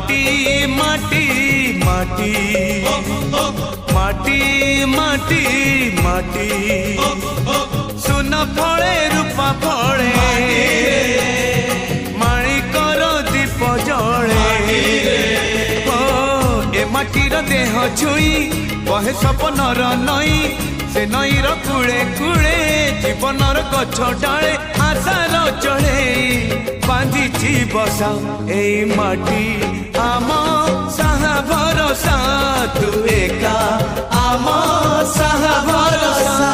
माटी माटी माटी माटी माटी माटी सुन फले रूपा फले माणिकर दीप जले ए माटीर देह छुई बहे सपनर नई से नईर कूले कूले जीवनर गछ डाले आशार चढ़े बांधी बसा ए माटी आम साहा भरोसा तू एका आम साहा भरोसा।